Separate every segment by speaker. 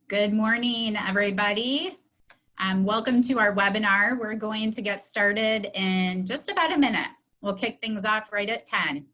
Speaker 1: Good morning, everybody. Welcome to our webinar. We're going to get started in just about a minute. We'll kick things off right at 10.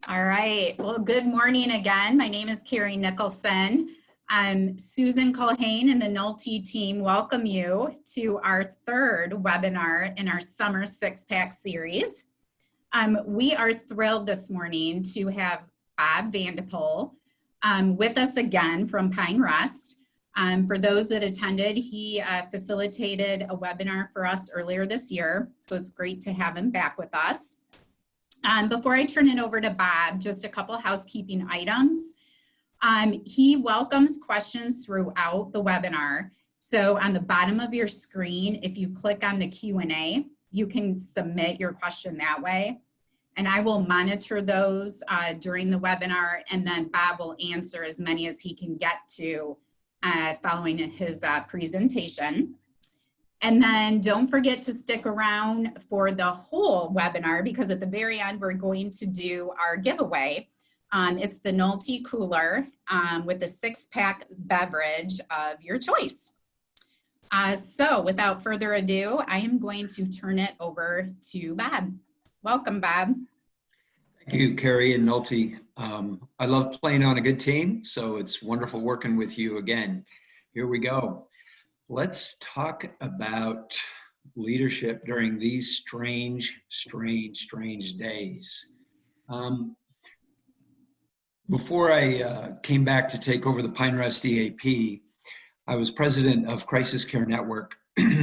Speaker 1: All right, well, good morning again. My name is Carrie Nicholson. Susan Culhane and the Nolte team welcome you to our third webinar in our Summer Six-Pack series. We are thrilled this morning to have Bob VandePol with us again from Pine Rest. For those that attended, he facilitated a webinar for us earlier this year, so it's great to have him back with us. Before I turn it over to Bob, just a couple housekeeping items. He welcomes questions throughout the webinar. So on the bottom of your screen, if you click on the Q&A, you can submit your question that way. And I will monitor those during the webinar, and then Bob will answer as many as he can get to following his presentation. And then don't forget to stick around for the whole webinar, because at the very end, we're going to do our giveaway. It's the Nolte cooler with a six-pack beverage of your choice. So without further ado, I am going to turn it over to Bob. Welcome, Bob.
Speaker 2: Thank you, Carrie and Nolte. I love playing on a good team, so it's wonderful working with you again. Here we go. Let's talk about leadership during these strange days. Before I came back to take over the Pine Rest EAP, I was president of Crisis Care Network,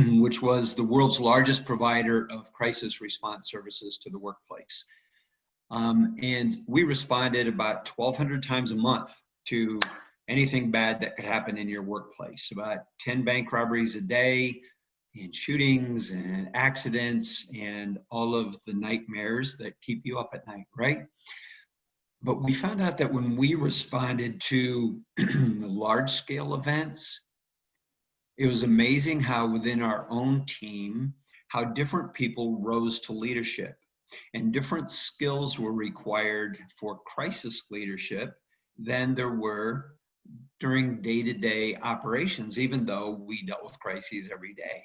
Speaker 2: which was the world's largest provider of crisis response services to the workplace. And we responded about 1,200 times a month to anything bad that could happen in your workplace. About 10 bank robberies a day, and shootings and accidents and all of the nightmares that keep you up at night, right? But we found out that when we responded to large-scale events, it was amazing how within our own team, how different people rose to leadership, and different skills were required for crisis leadership than there were during day-to-day operations, even though we dealt with crises every day.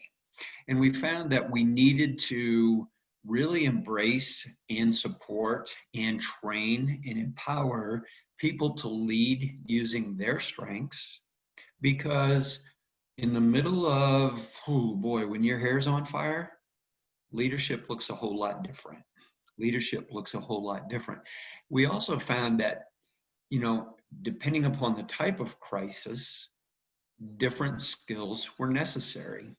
Speaker 2: And we found that we needed to really embrace and support and train and empower people to lead using their strengths, because in the middle of, oh boy, when your hair's on fire, leadership looks a whole lot different. Leadership looks a whole lot different. We also found that, you know, depending upon the type of crisis, different skills were necessary.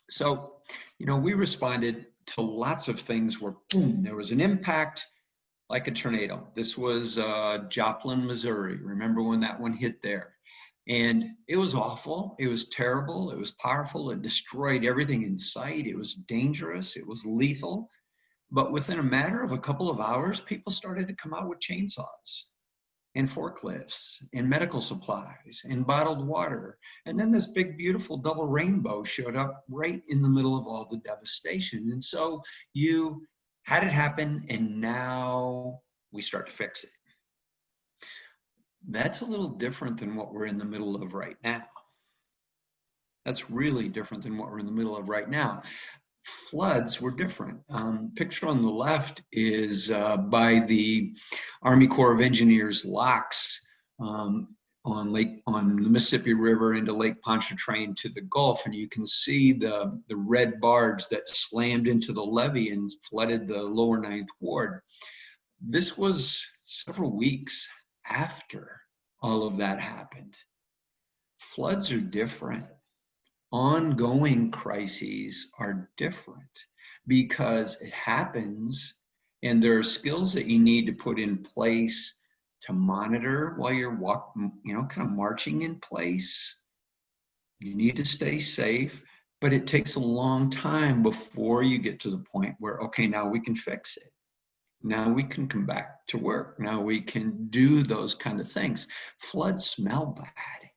Speaker 2: So, you know, we responded to lots of things where, boom, there was an impact like a tornado. This was Joplin, Missouri. Remember when that one hit there? And it was awful. It was terrible. It was powerful. It destroyed everything in sight. It was dangerous. It was lethal. But within a matter of a couple of hours, people started to come out with chainsaws and forklifts and medical supplies and bottled water. And then this big, beautiful double rainbow showed up right in the middle of all the devastation. And so you had it happen, and now we start to fix it. That's a little different than what we're in the middle of right now. That's really different than what we're in the middle of right now. Floods were different. Picture on the left is by the Army Corps of Engineers locks on the Mississippi River into Lake Pontchartrain to the Gulf, and you can see the red barge that slammed into the levee and flooded the lower 9th Ward. This was several weeks after all of that happened. Floods are different. Ongoing crises are different because it happens And there are skills that you need to put in place to monitor while you're walking, kind of marching in place. You need to stay safe, but it takes a long time before you get to the point where, okay, now we can fix it. Now we can come back to work. Now we can do those kind of things. Floods smell bad,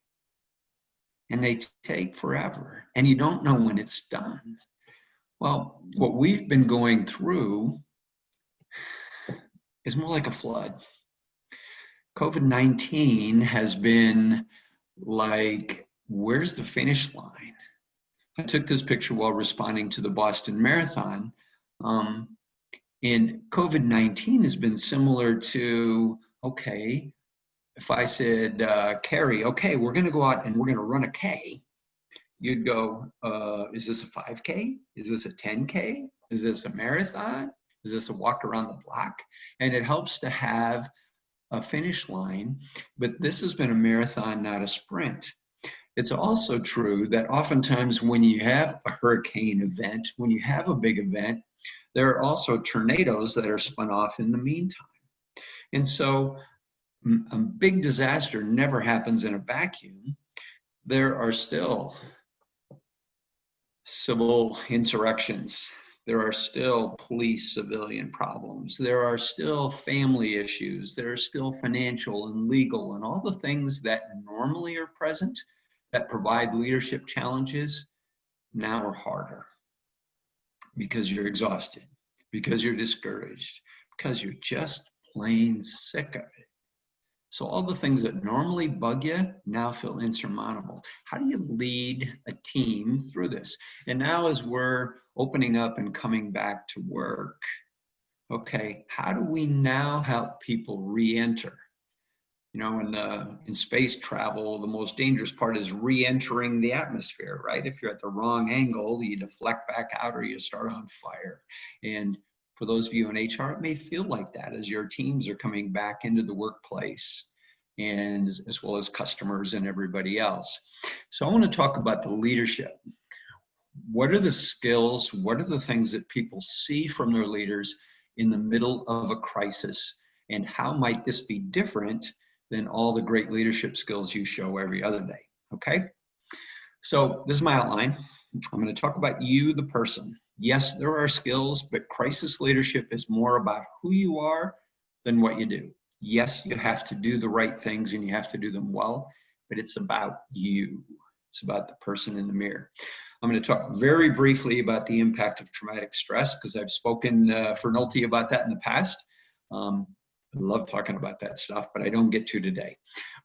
Speaker 2: and they take forever, and you don't know when it's done. Well, what we've been going through is more like a flood. COVID-19 has been like, where's the finish line? I took this picture while responding to the Boston Marathon. And COVID-19 has been similar to, okay, if I said, Carrie, okay, we're going to go out and we're going to run a K, you'd go, is this a 5K? Is this a 10K? Is this a marathon? Is this a walk around the block? And it helps to have a finish line, but this has been a marathon, not a sprint. It's also true that oftentimes when you have a hurricane event, when you have a big event, there are also tornadoes that are spun off in the meantime. And so a big disaster never happens in a vacuum. There are still civil insurrections. There are still police civilian problems. There are still family issues. There are still financial and legal and all the things that normally are present that provide leadership challenges now are harder because you're exhausted, because you're discouraged, because you're just plain sick of it. So all the things that normally bug you now feel insurmountable. How do you lead a team through this? And now as we're opening up and coming back to work, okay, how do we now help people re-enter? In space travel, the most dangerous part is re-entering the atmosphere, right? If you're at the wrong angle, you deflect back out or you start on fire. And for those of you in HR, it may feel like that as your teams are coming back into the workplace, and as well as customers and everybody else. So I want to talk about the leadership. What are the skills? What are the things that people see from their leaders in the middle of a crisis? And how might this be different than all the great leadership skills you show every other day? Okay? So this is my outline. I'm going to talk about you, the person. Yes, there are skills, but crisis leadership is more about who you are than what you do. Yes, you have to do the right things and you have to do them well, but it's about you. It's about the person in the mirror. I'm going to talk very briefly about the impact of traumatic stress because I've spoken for Nolte about that in the past. I love talking about that stuff, but I don't get to today.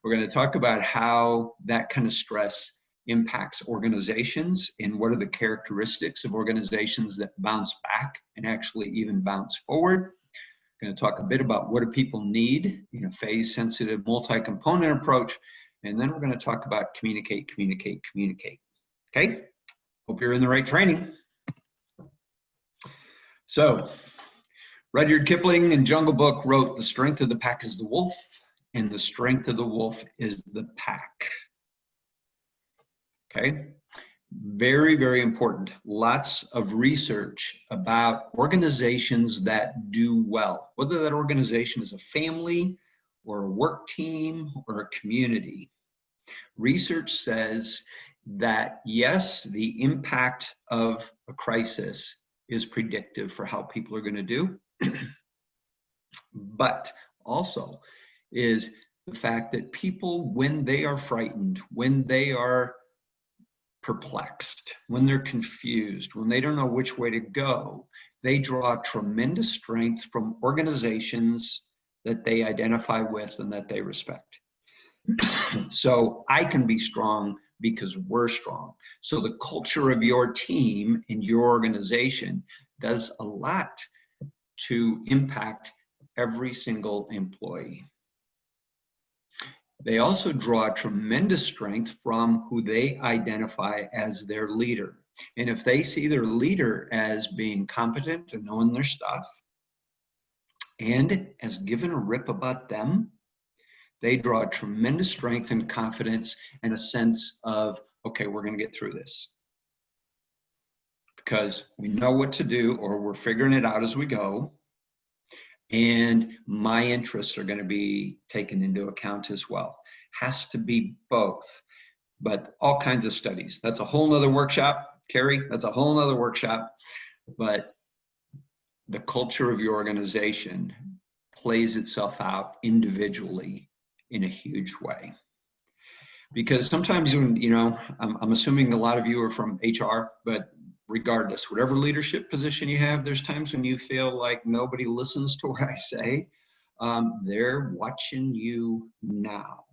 Speaker 2: We're going to talk about how that kind of stress impacts organizations and what are the characteristics of organizations that bounce back and actually even bounce forward. We're going to talk a bit about what do people need in a phase-sensitive multi-component approach, and then we're going to talk about communicate. Okay? Hope you're in the right training. So, Rudyard Kipling in Jungle Book wrote, "The strength of the pack is the wolf, and the strength of the wolf is the pack." Okay? Very, very important. Lots of research about organizations that do well, whether that organization is a family or a work team or a community. Research says that, yes, the impact of a crisis is predictive for how people are going to do, but also is the fact that people, when they are frightened, when they are perplexed, when they're confused, when they don't know which way to go, they draw tremendous strength from organizations that they identify with and that they respect. So I can be strong because we're strong. So the culture of your team and your organization does a lot to impact every single employee. They also draw tremendous strength from who they identify as their leader. And if they see their leader as being competent and knowing their stuff and as given a rip about them, they draw tremendous strength and confidence and a sense of, okay, we're going to get through this. Because we know what to do or we're figuring it out as we go. and my interests are going to be taken into account as well. Has to be both, but all kinds of studies. That's a whole nother workshop, Carrie. That's a whole nother workshop. But the culture of your organization plays itself out individually in a huge way. Because sometimes, I'm assuming a lot of you are from HR, but regardless, whatever leadership position you have, there's times when you feel like nobody listens to what I say. They're watching you now.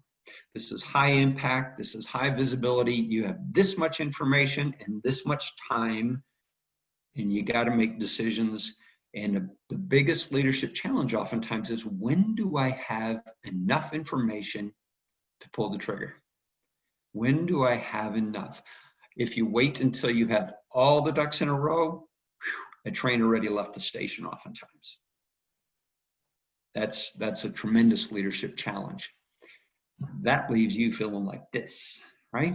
Speaker 2: This is high impact. This is high visibility. You have this much information and this much time, and you got to make decisions. And the biggest leadership challenge oftentimes is, when do I have enough information to pull the trigger? When do I have enough? If you wait until you have all the ducks in a row, a train already left the station oftentimes. That's a tremendous leadership challenge. That leaves you feeling like this, right?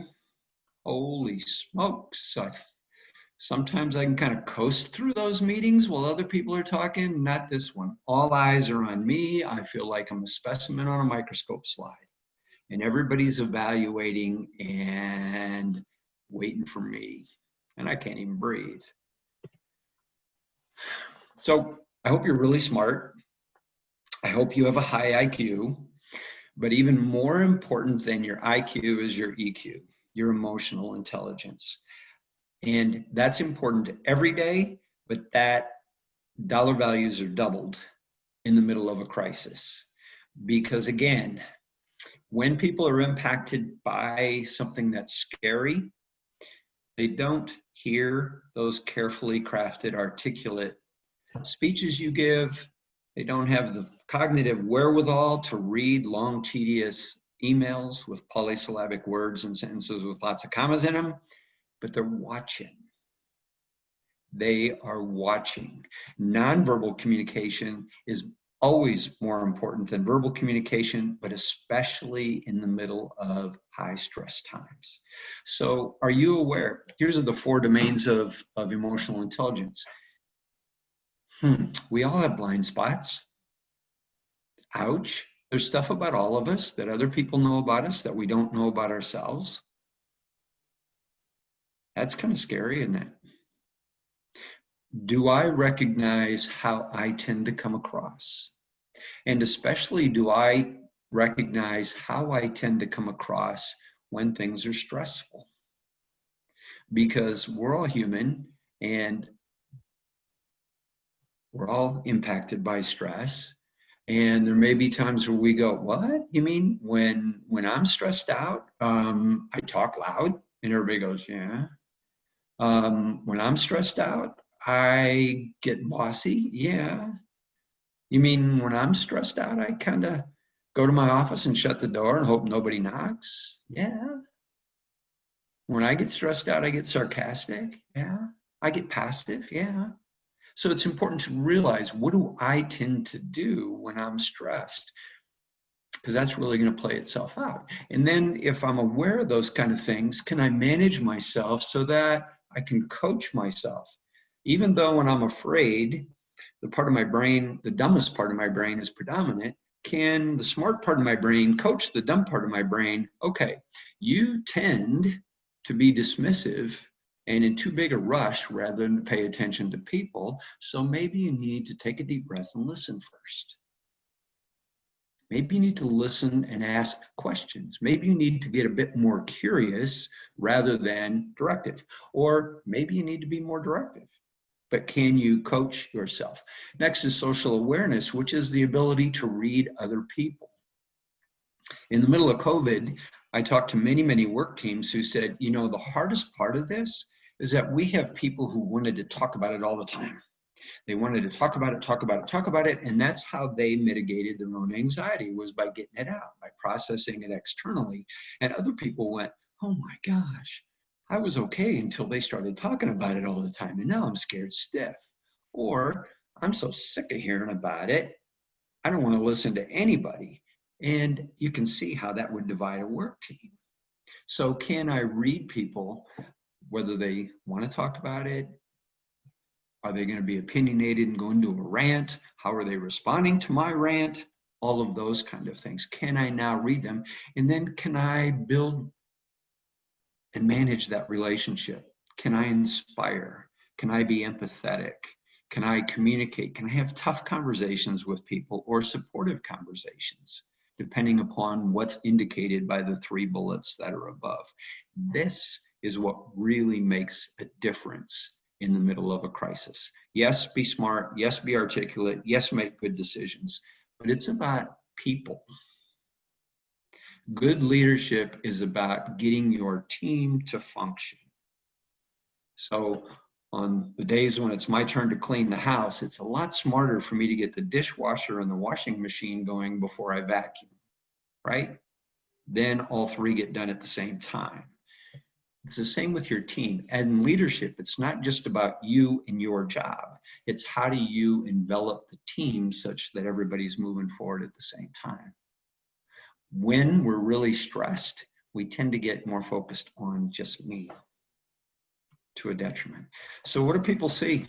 Speaker 2: Holy smokes. Sometimes I can kind of coast through those meetings while other people are talking. Not this one. All eyes are on me. I feel like I'm a specimen on a microscope slide. And everybody's evaluating and waiting for me. And I can't even breathe. So I hope you're really smart. I hope you have a high IQ. But even more important than your IQ is your EQ, your emotional intelligence. And that's important every day, but that dollar values are doubled in the middle of a crisis. Because again, when people are impacted by something that's scary, they don't hear those carefully crafted, articulate speeches you give. They don't have the cognitive wherewithal to read long, tedious emails with polysyllabic words and sentences with lots of commas in them, but they're watching. They are watching. Nonverbal communication is always more important than verbal communication, but especially in the middle of high stress times. So are you aware? Here's the 4 domains of emotional intelligence. We all have blind spots. Ouch. There's stuff about all of us that other people know about us that we don't know about ourselves. That's kind of scary, isn't it? Do I recognize how I tend to come across? And especially, do I recognize how I tend to come across when things are stressful? Because we're all human and we're all impacted by stress. And there may be times where we go, what? You mean when I'm stressed out, I talk loud? And everybody goes, yeah. When I'm stressed out, I get bossy? Yeah. You mean when I'm stressed out, I kind of go to my office and shut the door and hope nobody knocks? Yeah. When I get stressed out, I get sarcastic? Yeah. I get passive? Yeah. So it's important to realize, what do I tend to do when I'm stressed? Because that's really going to play itself out. And then if I'm aware of those kind of things, can I manage myself so that I can coach myself? Even though when I'm afraid, the part of my brain, the dumbest part of my brain is predominant, can the smart part of my brain coach the dumb part of my brain? Okay, you tend to be dismissive and in too big a rush rather than to pay attention to people. So maybe you need to take a deep breath and listen first. Maybe you need to listen and ask questions. Maybe you need to get a bit more curious rather than directive. Or maybe you need to be more directive. But can you coach yourself? Next is social awareness, which is the ability to read other people. In the middle of COVID, I talked to many, many work teams who said, the hardest part of this is that we have people who wanted to talk about it all the time. They wanted to talk about it, and that's how they mitigated their own anxiety, was by getting it out, by processing it externally. And other people went, oh my gosh, I was okay until they started talking about it all the time, and now I'm scared stiff. Or I'm so sick of hearing about it, I don't want to listen to anybody. And you can see how that would divide a work team. So can I read people, whether they want to talk about it Are they going to be opinionated and go into a rant? How are they responding to my rant? All of those kind of things. Can I now read them? And then can I build and manage that relationship? Can I inspire? Can I be empathetic? Can I communicate? Can I have tough conversations with people or supportive conversations, depending upon what's indicated by the 3 bullets that are above? This is what really makes a difference in the middle of a crisis. Yes, be smart. Yes, be articulate. Yes, make good decisions. But it's about people. Good leadership is about getting your team to function. So on the days when it's my turn to clean the house, it's a lot smarter for me to get the dishwasher and the washing machine going before I vacuum, right? Then all 3 get done at the same time. It's the same with your team. And in leadership, it's not just about you and your job. It's how do you envelop the team such that everybody's moving forward at the same time. When we're really stressed, we tend to get more focused on just me, to a detriment. So what do people see?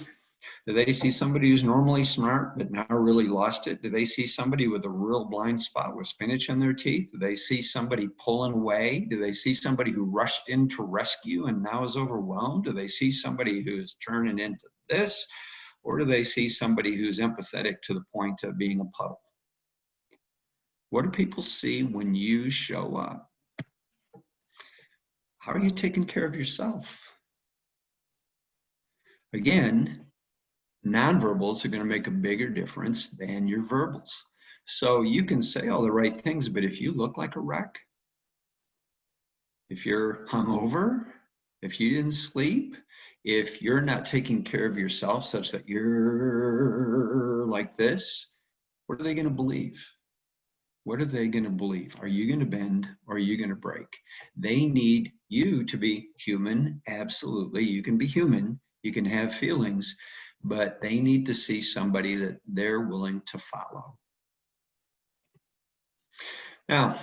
Speaker 2: Do they see somebody who's normally smart but now really lost it? Do they see somebody with a real blind spot with spinach in their teeth? Do they see somebody pulling away? Do they see somebody who rushed in to rescue and now is overwhelmed? Do they see somebody who's turning into this? Or do they see somebody who's empathetic to the point of being a puddle? What do people see when you show up? How are you taking care of yourself? Again, nonverbals are going to make a bigger difference than your verbals. So you can say all the right things, but if you look like a wreck, if you're hungover, if you didn't sleep, if you're not taking care of yourself such that you're like this, what are they going to believe? What are they going to believe? Are you going to bend or are you going to break? They need you to be human. Absolutely. You can be human. You can have feelings, but they need to see somebody that they're willing to follow. Now,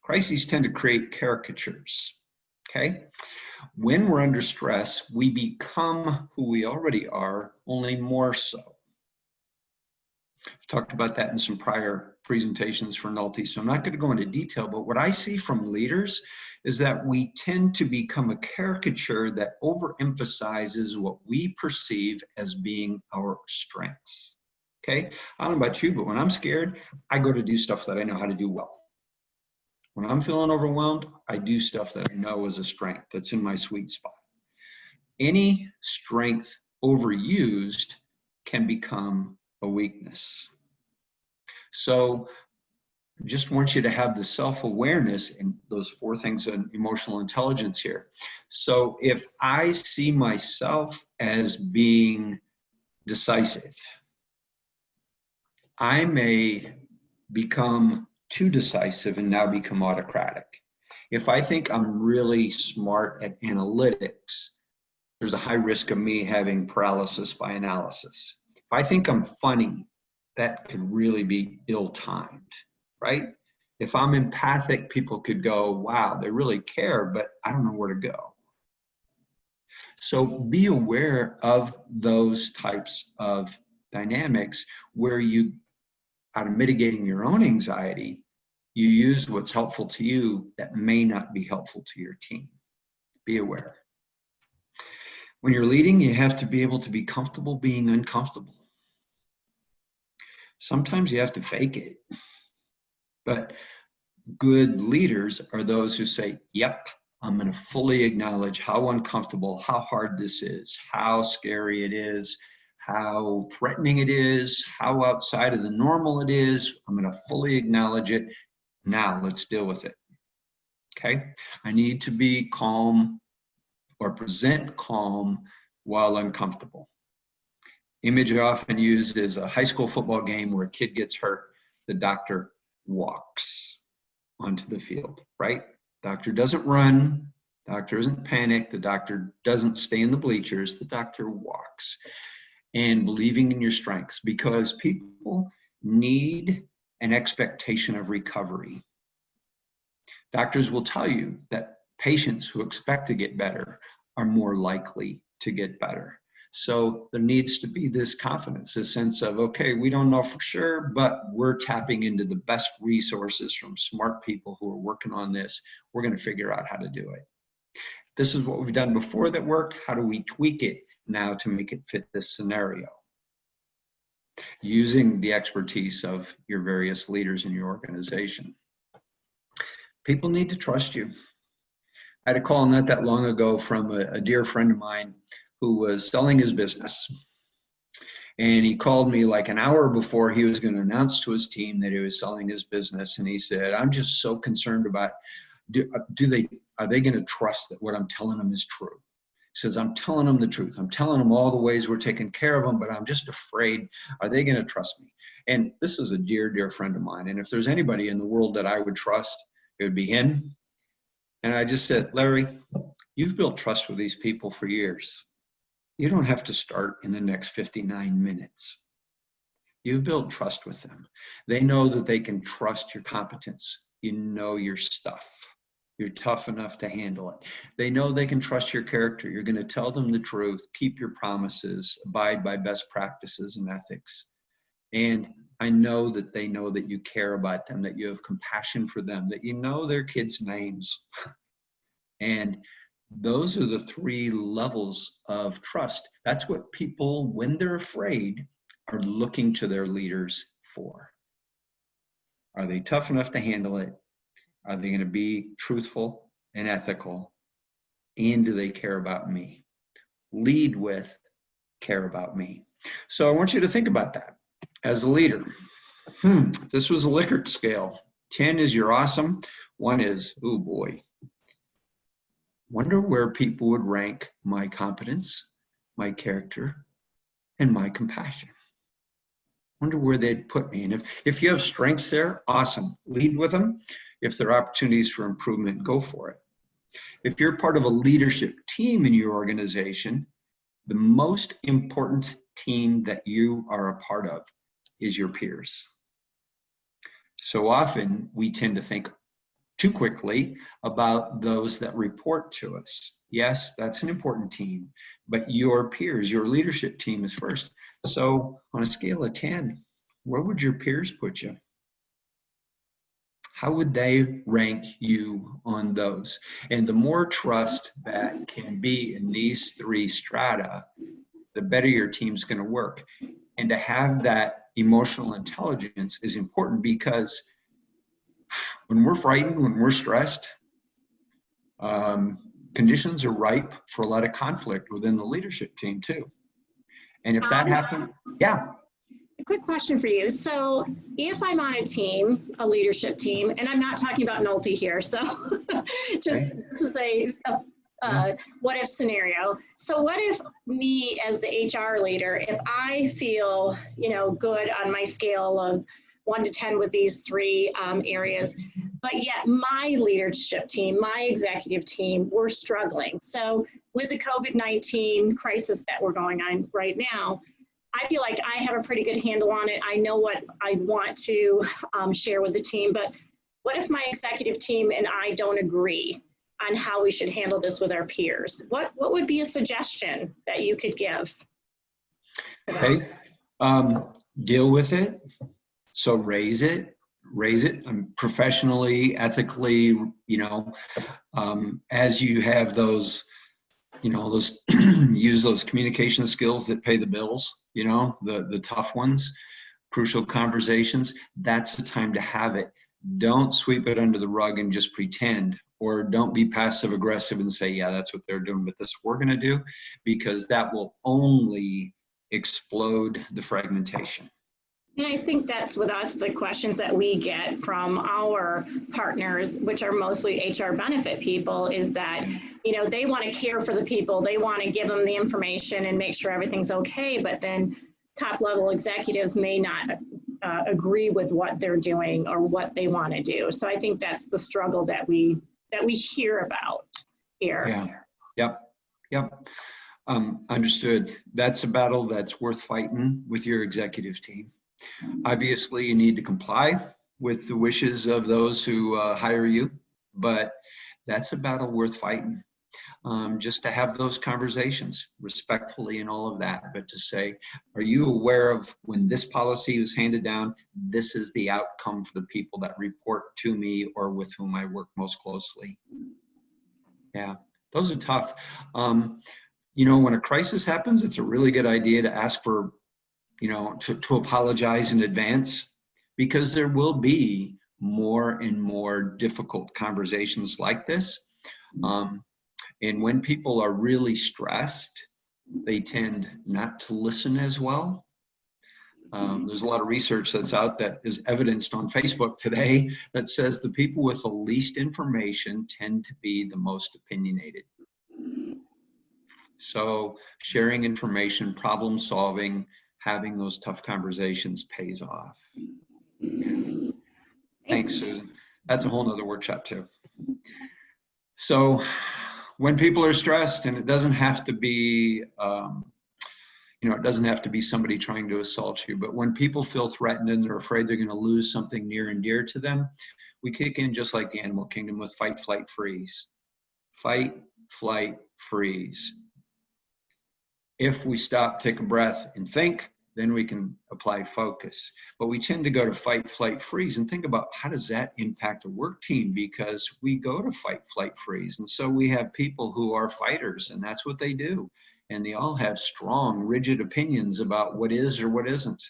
Speaker 2: crises tend to create caricatures, okay? When we're under stress, we become who we already are, only more so. I've talked about that in some prior presentations for Nolte, so I'm not going to go into detail, but what I see from leaders is that we tend to become a caricature that overemphasizes what we perceive as being our strengths. Okay? I don't know about you, but when I'm scared, I go to do stuff that I know how to do well. When I'm feeling overwhelmed, I do stuff that I know is a strength, that's in my sweet spot. Any strength overused can become a weakness. So I just want you to have the self-awareness in those 4 things on emotional intelligence here. So if I see myself as being decisive, I may become too decisive and now become autocratic. If I think I'm really smart at analytics, there's a high risk of me having paralysis by analysis. If I think I'm funny, that could really be ill-timed, right? If I'm empathic, people could go, wow, they really care, but I don't know where to go. So be aware of those types of dynamics where you, out of mitigating your own anxiety, you use what's helpful to you that may not be helpful to your team. Be aware. When you're leading, you have to be able to be comfortable being uncomfortable. Sometimes you have to fake it, but good leaders are those who say, yep, I'm going to fully acknowledge how uncomfortable, how hard this is, how scary it is, how threatening it is, how outside of the normal it is. I'm going to fully acknowledge it. Now let's deal with it. Okay? I need to be calm or present calm while uncomfortable. Image I often use is a high school football game where a kid gets hurt. The doctor walks onto the field, right? Doctor doesn't run. Doctor isn't panicked. The doctor doesn't stay in the bleachers. The doctor walks. And believing in your strengths, because people need an expectation of recovery. Doctors will tell you that patients who expect to get better are more likely to get better. So there needs to be this confidence, this sense of, okay, we don't know for sure, but we're tapping into the best resources from smart people who are working on this. We're going to figure out how to do it. This is what we've done before that worked. How do we tweak it now to make it fit this scenario? Using the expertise of your various leaders in your organization. People need to trust you. I had a call not that long ago from a dear friend of mine who was selling his business. And he called me like an hour before he was going to announce to his team that he was selling his business. And he said, I'm just so concerned about, are they going to trust that what I'm telling them is true? He says, I'm telling them the truth. I'm telling them all the ways we're taking care of them, but I'm just afraid, are they going to trust me? And this is a dear, dear friend of mine. And if there's anybody in the world that I would trust, it would be him. And I just said, Larry, you've built trust with these people for years. You don't have to start in the next 59 minutes. You've built trust with them. They know that they can trust your competence. You know your stuff. You're tough enough to handle it. They know they can trust your character. You're going to tell them the truth, keep your promises, abide by best practices and ethics. And I know that they know that you care about them, that you have compassion for them, that you know their kids' names. And those are the three levels of trust. That's what people, when they're afraid, are looking to their leaders for. Are they tough enough to handle it? Are they going to be truthful and ethical? And do they care about me? Lead with care about me. So I want you to think about that as a leader. This was a Likert scale. 10 is you're awesome. 1 is, oh boy. Wonder where people would rank my competence, my character, and my compassion. Wonder where they'd put me. And if you have strengths there, awesome. Lead with them. If there are opportunities for improvement, go for it. If you're part of a leadership team in your organization, the most important team that you are a part of is your peers. So often we tend to think too quickly about those that report to us. Yes, that's an important team, but your peers, your leadership team is first. So on a scale of 10, where would your peers put you? How would they rank you on those? And the more trust that can be in these three strata, the better your team's going to work. And to have that emotional intelligence is important, because when we're frightened, when we're stressed, conditions are ripe for a lot of conflict within the leadership team too. And if that happened, yeah.
Speaker 3: A quick question for you. So if I'm on a team, a leadership team, and I'm not talking about Nolte here, so just this is a what if scenario. So what if me as the HR leader, if I feel, good on my scale of 1 to 10 with these three areas, but yet my leadership team, my executive team, we're struggling. So with the COVID-19 crisis that we're going on right now, I feel like I have a pretty good handle on it. I know what I want to share with the team, but what if my executive team and I don't agree on how we should handle this with our peers? What would be a suggestion that you could give?
Speaker 2: Okay, deal with it. So raise it professionally, ethically, as you have those, use those communication skills that pay the bills, the tough ones, crucial conversations. That's the time to have it. Don't sweep it under the rug and just pretend, or don't be passive aggressive and say, yeah, that's what they're doing, but this we're going to do, because that will only explode the fragmentation.
Speaker 3: And I think that's with us, the questions that we get from our partners, which are mostly HR benefit people, is that, they want to care for the people. They want to give them the information and make sure everything's okay. But then top level executives may not agree with what they're doing or what they want to do. So I think that's the struggle that we hear about here.
Speaker 2: Yeah. Yep. Understood. That's a battle that's worth fighting with your executive team. Obviously, you need to comply with the wishes of those who hire you, but that's a battle worth fighting. just to have those conversations respectfully and all of that, but to say, are you aware of when this policy was handed down, this is the outcome for the people that report to me or with whom I work most closely? Yeah, those are tough. You know, when a crisis happens, it's a really good idea to ask for, you know, to apologize in advance, because there will be more and more difficult conversations like this. And when people are really stressed, they tend not to listen as well. There's a lot of research that's out that is evidenced on Facebook today that says the people with the least information tend to be the most opinionated. So sharing information, problem solving, having those tough conversations pays off. Yeah. Thanks, Susan. That's a whole nother workshop too. So when people are stressed, and it doesn't have to be, you know, it doesn't have to be somebody trying to assault you, but when people feel threatened and they're afraid they're going to lose something near and dear to them, we kick in just like the animal kingdom with fight, flight, freeze. Fight, flight, freeze. If we stop, take a breath, and think, then we can apply focus. But we tend to go to fight, flight, freeze, and think about how does that impact a work team, because we go to fight, flight, freeze. And so we have people who are fighters, and that's what they do. And they all have strong, rigid opinions about what is or what isn't.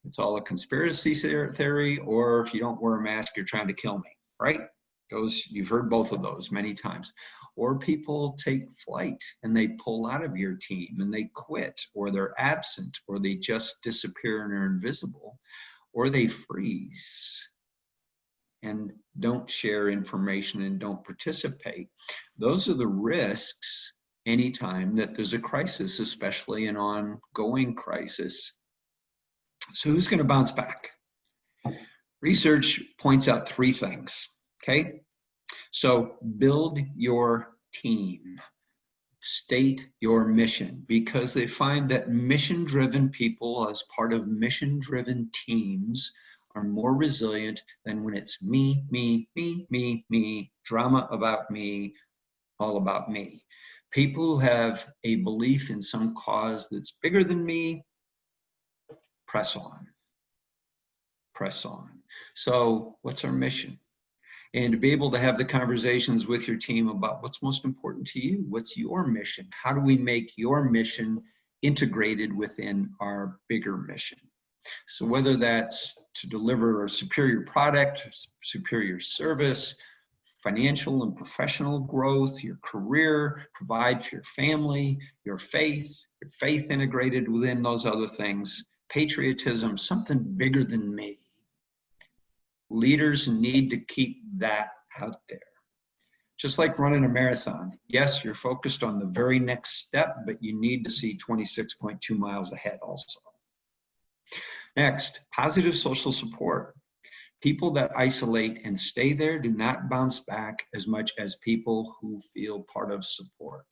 Speaker 2: It's all a conspiracy theory, or if you don't wear a mask, you're trying to kill me, right? Those, you've heard both of those many times. Or people take flight and they pull out of your team and they quit, or they're absent, or they just disappear and are invisible, or they freeze and don't share information and don't participate. Those are the risks anytime that there's a crisis, especially an ongoing crisis. So who's going to bounce back? Research points out 3 things, okay? So build your team, state your mission, because they find that mission-driven people as part of mission-driven teams are more resilient than when it's me, me, me, me, me, drama about me, all about me. People who have a belief in some cause that's bigger than me, press on, press on. So what's our mission? And to be able to have the conversations with your team about what's most important to you, what's your mission? How do we make your mission integrated within our bigger mission? So whether that's to deliver a superior product, superior service, financial and professional growth, your career, provide for your family, your faith integrated within those other things, patriotism, something bigger than me. Leaders need to keep that out there. Just like running a marathon. Yes, you're focused on the very next step, but you need to see 26.2 miles ahead also. Next, positive social support. People that isolate and stay there do not bounce back as much as people who feel part of support.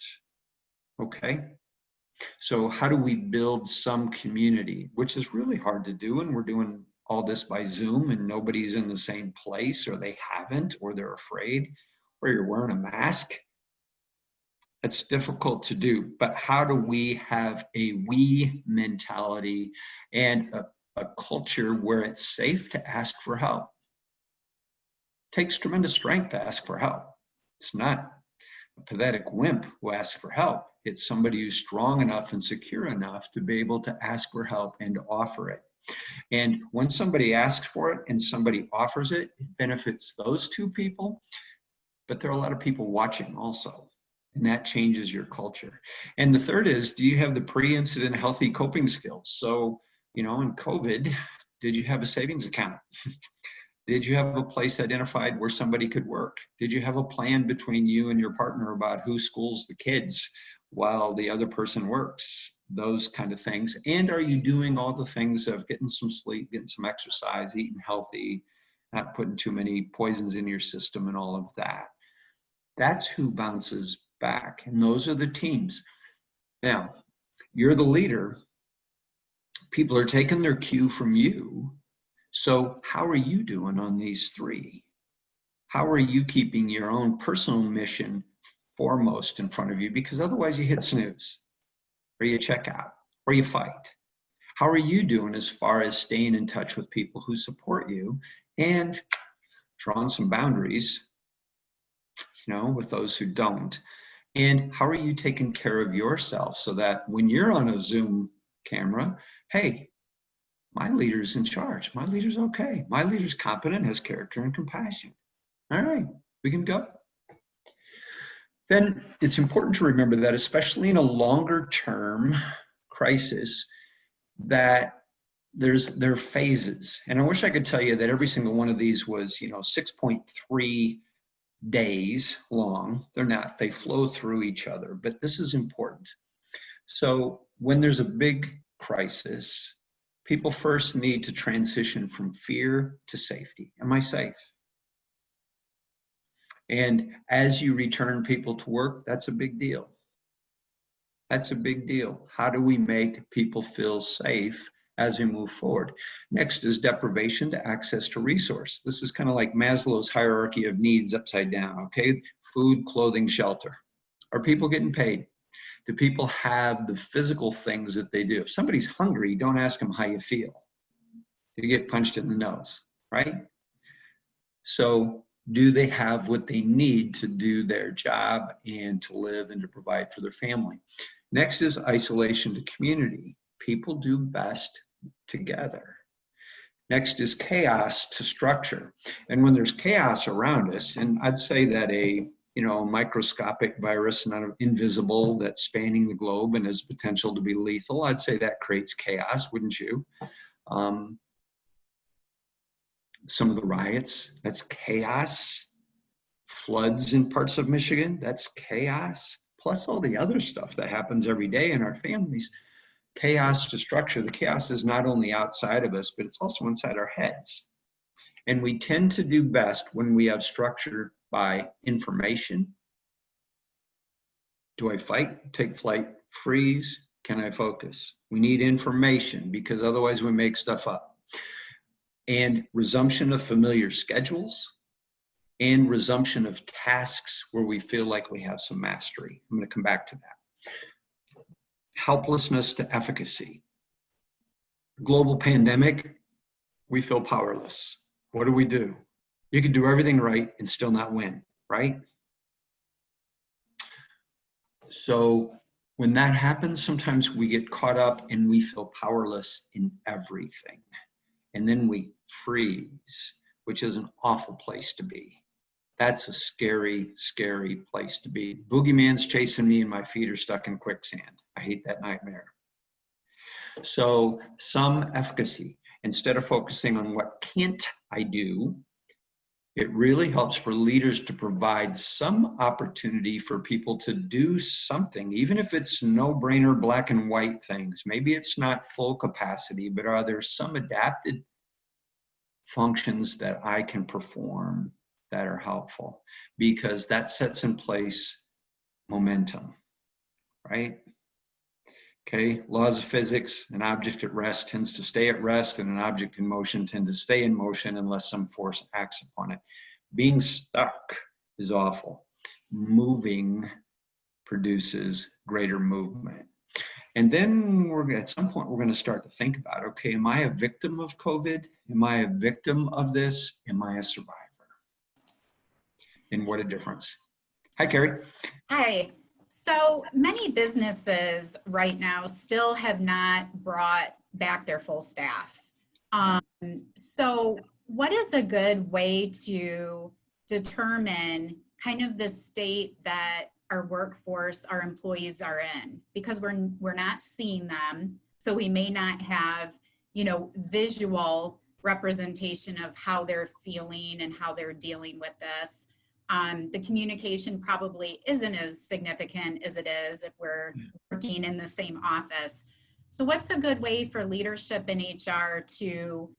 Speaker 2: Okay? So how do we build some community, which is really hard to do, and we're doing all this by Zoom and nobody's in the same place, or they haven't, or they're afraid, or you're wearing a mask. It's difficult to do, but how do we have a we mentality and a culture where it's safe to ask for help? It takes tremendous strength to ask for help. It's not a pathetic wimp who asks for help. It's somebody who's strong enough and secure enough to be able to ask for help and to offer it. And when somebody asks for it and somebody offers it, it benefits those 2 people, but there are a lot of people watching also, and that changes your culture. And the third is, do you have the pre-incident healthy coping skills? So, you know, in COVID, did you have a savings account? Did you have a place identified where somebody could work? Did you have a plan between you and your partner about who schools the kids while the other person works? Those kind of things. And are you doing all the things of getting some sleep, getting some exercise, eating healthy, not putting too many poisons in your system and all of that? That's who bounces back. And those are the teams. Now, you're the leader. People are taking their cue from you. So how are you doing on these 3? How are you keeping your own personal mission foremost in front of you, because otherwise you hit snooze or you check out or you fight. How are you doing as far as staying in touch with people who support you and drawing some boundaries, with those who don't? And how are you taking care of yourself so that when you're on a Zoom camera, hey, my leader's in charge. My leader's okay. My leader's competent, has character and compassion. All right, we can go. Then it's important to remember that, especially in a longer term crisis, that there are phases. And I wish I could tell you that every single one of these was, 6.3 days long. They're not. They flow through each other, but this is important. So when there's a big crisis, people first need to transition from fear to safety. Am I safe? And as you return people to work, that's a big deal. That's a big deal. How do we make people feel safe as we move forward? Next is deprivation to access to resource. This is kind of like Maslow's hierarchy of needs upside down, okay? Food, clothing, shelter. Are people getting paid? Do people have the physical things that they do? If somebody's hungry, don't ask them how you feel. You get punched in the nose, right? So do they have what they need to do their job and to live and to provide for their family? Next is isolation to community. People do best together. Next is chaos to structure. And when there's chaos around us, and I'd say that a microscopic virus, not invisible, that's spanning the globe and has potential to be lethal, I'd say that creates chaos, wouldn't you? Some of the riots, that's chaos. Floods in parts of Michigan, that's chaos. Plus all the other stuff that happens every day in our families. Chaos to structure. The chaos is not only outside of us, but it's also inside our heads. And we tend to do best when we have structure by information. Do I fight, take flight, freeze? Can I focus? We need information because otherwise we make stuff up. And resumption of familiar schedules and resumption of tasks where we feel like we have some mastery. I'm going to come back to that. Helplessness to efficacy. Global pandemic, we feel powerless. What do? You can do everything right and still not win, right? So when that happens, sometimes we get caught up and we feel powerless in everything. And then we freeze, which is an awful place to be. That's a scary, scary place to be. Boogeyman's chasing me and my feet are stuck in quicksand. I hate that nightmare. So some efficacy. Instead of focusing on what can't I do, it really helps for leaders to provide some opportunity for people to do something, even if it's no-brainer black and white things. Maybe it's not full capacity, but are there some adapted functions that I can perform that are helpful? Because that sets in place momentum, right? Okay, laws of physics, an object at rest tends to stay at rest, and an object in motion tends to stay in motion unless some force acts upon it. Being stuck is awful. Moving produces greater movement. And then at some point, we're going to start to think about, okay, am I a victim of COVID? Am I a victim of this? Am I a survivor? And what a difference. Hi, Carrie.
Speaker 1: Hi. So many businesses right now still have not brought back their full staff. So what is a good way to determine kind of the state that our workforce, our employees are in? Because we're not seeing them, so we may not have, visual representation of how they're feeling and how they're dealing with this. The communication probably isn't as significant as it is if we're working in the same office. So what's a good way for leadership in HR to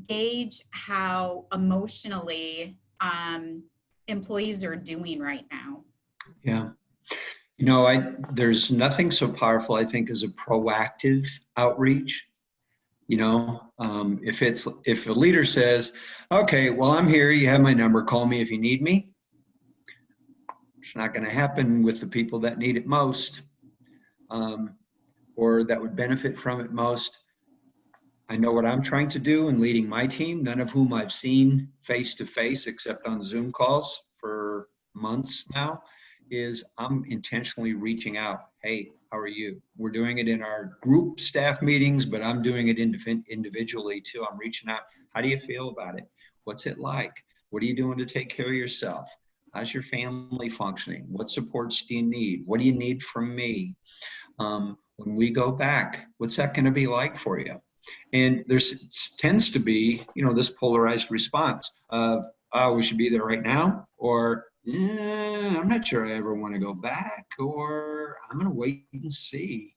Speaker 1: gauge how emotionally employees are doing right now?
Speaker 2: Yeah. There's nothing so powerful, I think, as a proactive outreach. If a leader says, okay, well, I'm here, you have my number, call me if you need me. It's not going to happen with the people that need it most, or that would benefit from it most. I know what I'm trying to do in leading my team, none of whom I've seen face to face except on Zoom calls for months now, is I'm intentionally reaching out. Hey, how are you? We're doing it in our group staff meetings, but I'm doing it individually too. I'm reaching out. How do you feel about it? What's it like? What are you doing to take care of yourself? How's your family functioning? What supports do you need? What do you need from me? When we go back, what's that going to be like for you? And there tends to be, this polarized response of, oh, we should be there right now, or I'm not sure I ever want to go back, or I'm going to wait and see.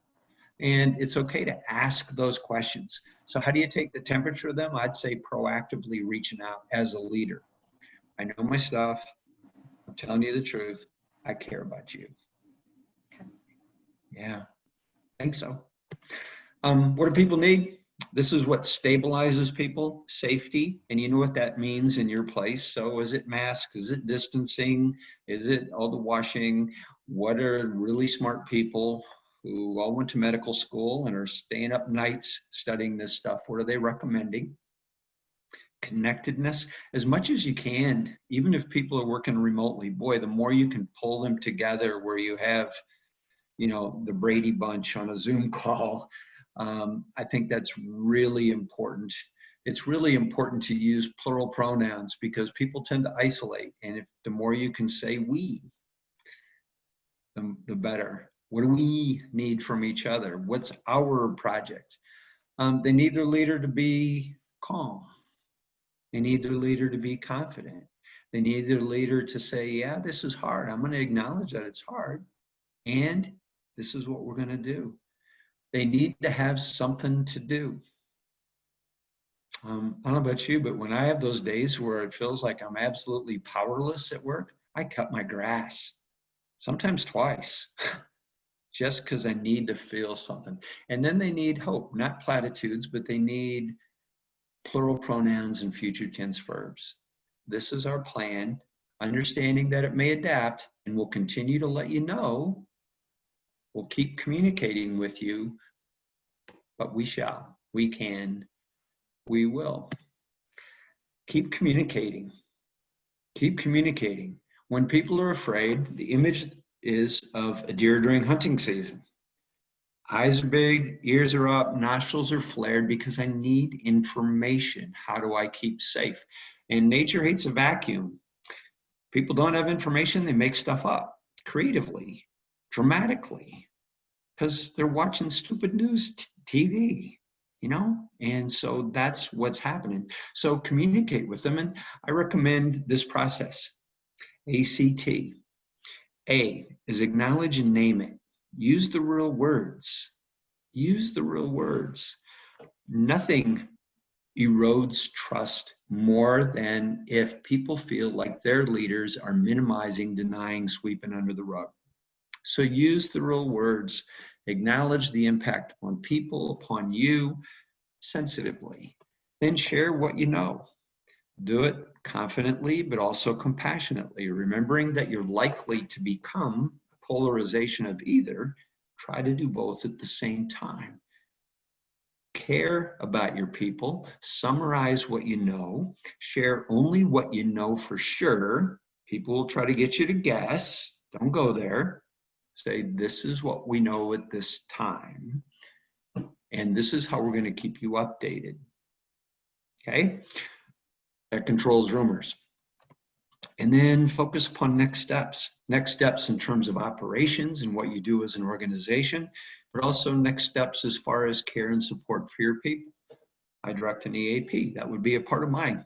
Speaker 2: And it's okay to ask those questions. So how do you take the temperature of them? I'd say proactively reaching out as a leader. I know my stuff. I'm telling you the truth. I care about you.
Speaker 1: Okay.
Speaker 2: Yeah, I think so. What do people need? This is what stabilizes people, safety, and you know what that means in your place. So is it masks? Is it distancing? Is it all the washing? What are really smart people who all went to medical school and are staying up nights studying this stuff? What are they recommending? Connectedness, as much as you can, even if people are working remotely, boy, the more you can pull them together where you have, the Brady Bunch on a Zoom call. I think that's really important. It's really important to use plural pronouns because people tend to isolate. And if the more you can say we, the better. What do we need from each other? What's our project? They need their leader to be calm. They need their leader to be confident. They need their leader to say, yeah, this is hard. I'm going to acknowledge that it's hard. And this is what we're going to do. They need to have something to do. I don't know about you, but when I have those days where it feels like I'm absolutely powerless at work, I cut my grass, sometimes twice, just because I need to feel something. And then they need hope, not platitudes, but they need plural pronouns and future tense verbs. This is our plan, understanding that it may adapt, and we'll continue to let you know. We'll keep communicating with you, but we shall, we can, we will. Keep communicating. Keep communicating. When people are afraid, the image is of a deer during hunting season. Eyes are big, ears are up, nostrils are flared because I need information. How do I keep safe? And nature hates a vacuum. People don't have information, they make stuff up creatively, dramatically, because they're watching stupid news TV, and so that's what's happening. So communicate with them, and I recommend this process. ACT. A is acknowledge and name it. Use the real words. Use the real words. Nothing erodes trust more than if people feel like their leaders are minimizing, denying, sweeping under the rug. So use the real words. Acknowledge the impact on people, upon you, sensitively. Then share what you know. Do it confidently, but also compassionately, remembering that you're likely to become a polarization of either. Try to do both at the same time. Care about your people, summarize what you know, share only what you know for sure. People will try to get you to guess. Don't go there. Say, this is what we know at this time, and this is how we're going to keep you updated. Okay? That controls rumors. And then focus upon next steps. Next steps in terms of operations and what you do as an organization, but also next steps as far as care and support for your people. I direct an EAP. That would be a part of my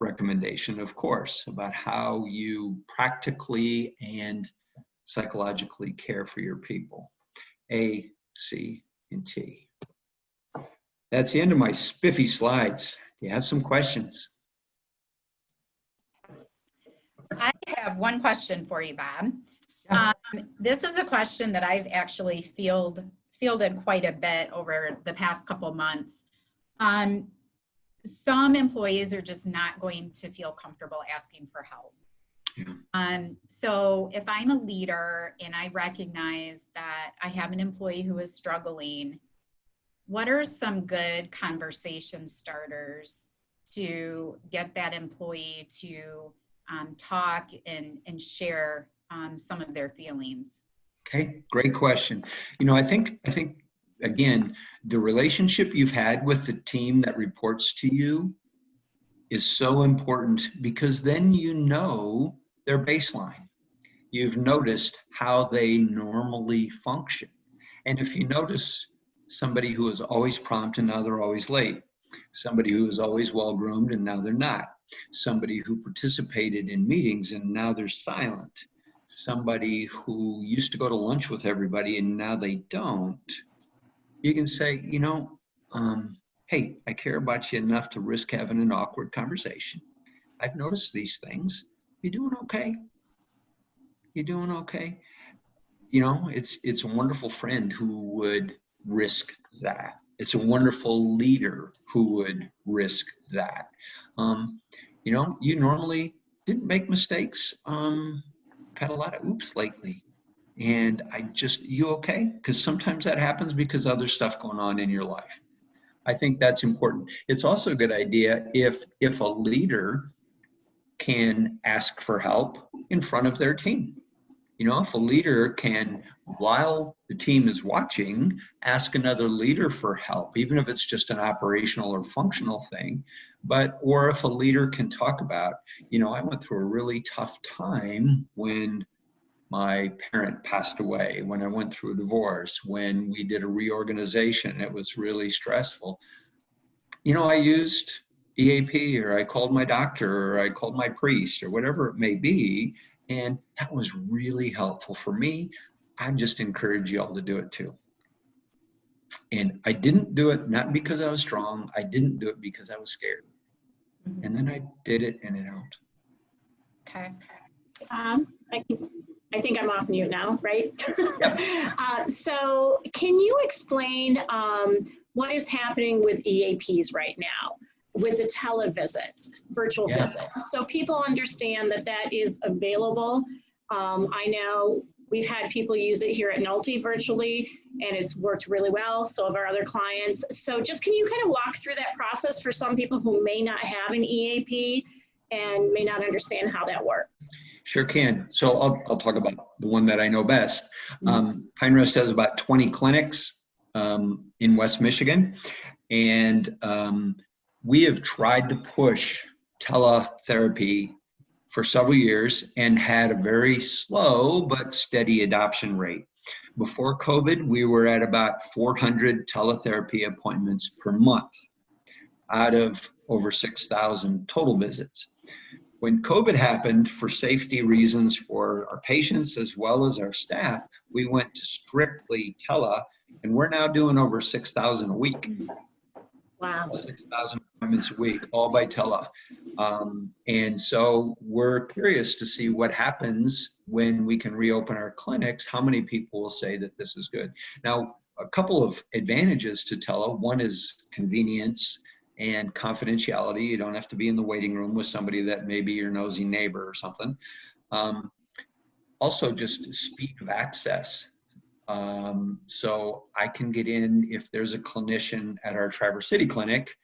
Speaker 2: recommendation, of course, about how you practically and psychologically care for your people. A, C, and T. That's the end of my spiffy slides. Do you have some questions?
Speaker 1: I have one question for you, Bob.
Speaker 2: Yeah.
Speaker 1: This is a question that I've actually fielded quite a bit over the past couple of months. Some employees are just not going to feel comfortable asking for help. So if I'm a leader and I recognize that I have an employee who is struggling, what are some good conversation starters to get that employee to talk and share some of their feelings?
Speaker 2: Okay, great question. I think again, the relationship you've had with the team that reports to you is so important, because then you know their baseline. You've noticed how they normally function. And if you notice somebody who is always prompt and now they're always late, somebody who is always well-groomed and now they're not, somebody who participated in meetings and now they're silent, somebody who used to go to lunch with everybody and now they don't, you can say, hey, I care about you enough to risk having an awkward conversation. I've noticed these things. You doing okay? You doing okay? It's a wonderful friend who would risk that. It's a wonderful leader who would risk that. You normally didn't make mistakes. Had a lot of oops lately. And you okay? Because sometimes that happens because other stuff going on in your life. I think that's important. It's also a good idea if a leader can ask for help in front of their team. If a leader can, while the team is watching, ask another leader for help, even if it's just an operational or functional thing, or if a leader can talk about, I went through a really tough time when my parent passed away, when I went through a divorce, when we did a reorganization, it was really stressful. I used EAP, or I called my doctor, or I called my priest, or whatever it may be. And that was really helpful for me. I just encourage you all to do it too. And I didn't do it not because I was strong. I didn't do it because I was scared. And then I did it and it helped.
Speaker 1: Okay.
Speaker 3: I think I'm off mute now, right?
Speaker 2: Yep.
Speaker 3: So can you explain what is happening with EAPs right now, with the televisits, virtual visits? So people understand that is available. I know we've had people use it here at Nolte virtually, and it's worked really well. So have our other clients. So just can you kind of walk through that process for some people who may not have an EAP and may not understand how that works?
Speaker 2: Sure can. So I'll talk about the one that I know best. Pine Rest has about 20 clinics in West Michigan. And we have tried to push teletherapy for several years and had a very slow but steady adoption rate. Before COVID, we were at about 400 teletherapy appointments per month out of over 6,000 total visits. When COVID happened, for safety reasons for our patients as well as our staff, we went to strictly tele, and we're now doing over 6,000 a week.
Speaker 3: Wow.
Speaker 2: 6,000 appointments a week, all by tele. And so we're curious to see what happens when we can reopen our clinics. How many people will say that this is good? Now, a couple of advantages to tele. One is convenience and confidentiality. You don't have to be in the waiting room with somebody that may be your nosy neighbor or something. Also, just speed of access. So I can get in if there's a clinician at our Traverse City clinic.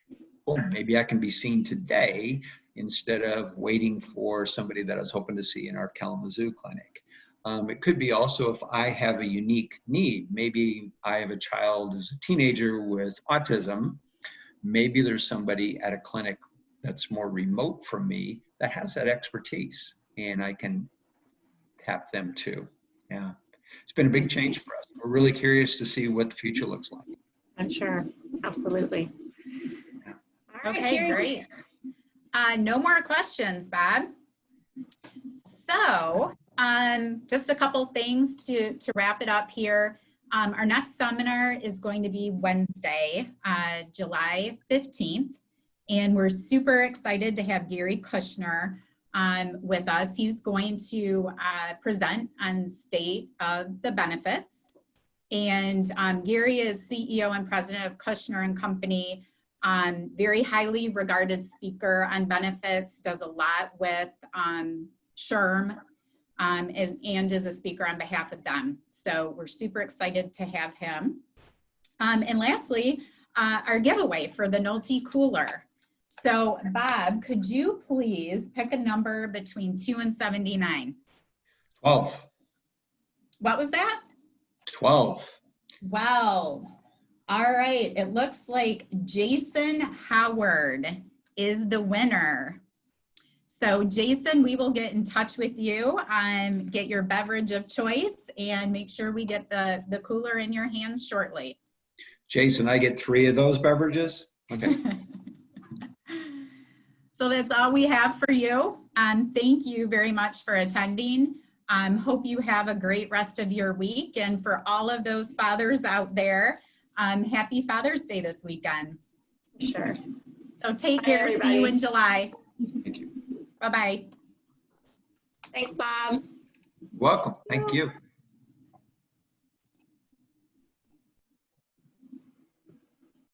Speaker 2: Oh, maybe I can be seen today instead of waiting for somebody that I was hoping to see in our Kalamazoo clinic. It could be also if I have a unique need. Maybe I have a child who's a teenager with autism. Maybe there's somebody at a clinic that's more remote from me that has that expertise, and I can tap them too. Yeah. It's been a big change for us. We're really curious to see what the future looks like.
Speaker 3: I'm sure. Absolutely.
Speaker 2: Yeah.
Speaker 3: All right,
Speaker 1: Okay,
Speaker 3: Carrie.
Speaker 1: great. No more questions, Bob. So just a couple things to wrap it up here. Our next seminar is going to be Wednesday, July 15th, and we're super excited to have Gary Kushner with us. He's going to present on state of the benefits. And Gary is CEO and president of Kushner and Company, very highly regarded speaker on benefits, does a lot with SHRM, and is a speaker on behalf of them. So we're super excited to have him. And lastly, our giveaway for the Nolte Cooler. So Bob, could you please pick a number between 2 and 79?
Speaker 2: 12.
Speaker 1: What was that?
Speaker 2: 12.
Speaker 1: 12. All right, it looks like Jason Howard is the winner. So Jason, we will get in touch with you, get your beverage of choice, and make sure we get the cooler in your hands shortly.
Speaker 2: Jason, I get 3 of those beverages? Okay.
Speaker 1: So that's all we have for you. Thank you very much for attending. Hope you have a great rest of your week. And for all of those fathers out there, happy Father's Day this weekend.
Speaker 3: Sure.
Speaker 1: So take
Speaker 3: Bye,
Speaker 1: care.
Speaker 3: everybody.
Speaker 1: See you in July.
Speaker 2: Thank you.
Speaker 1: Bye-bye.
Speaker 3: Thanks, Bob.
Speaker 2: Welcome. Thank you.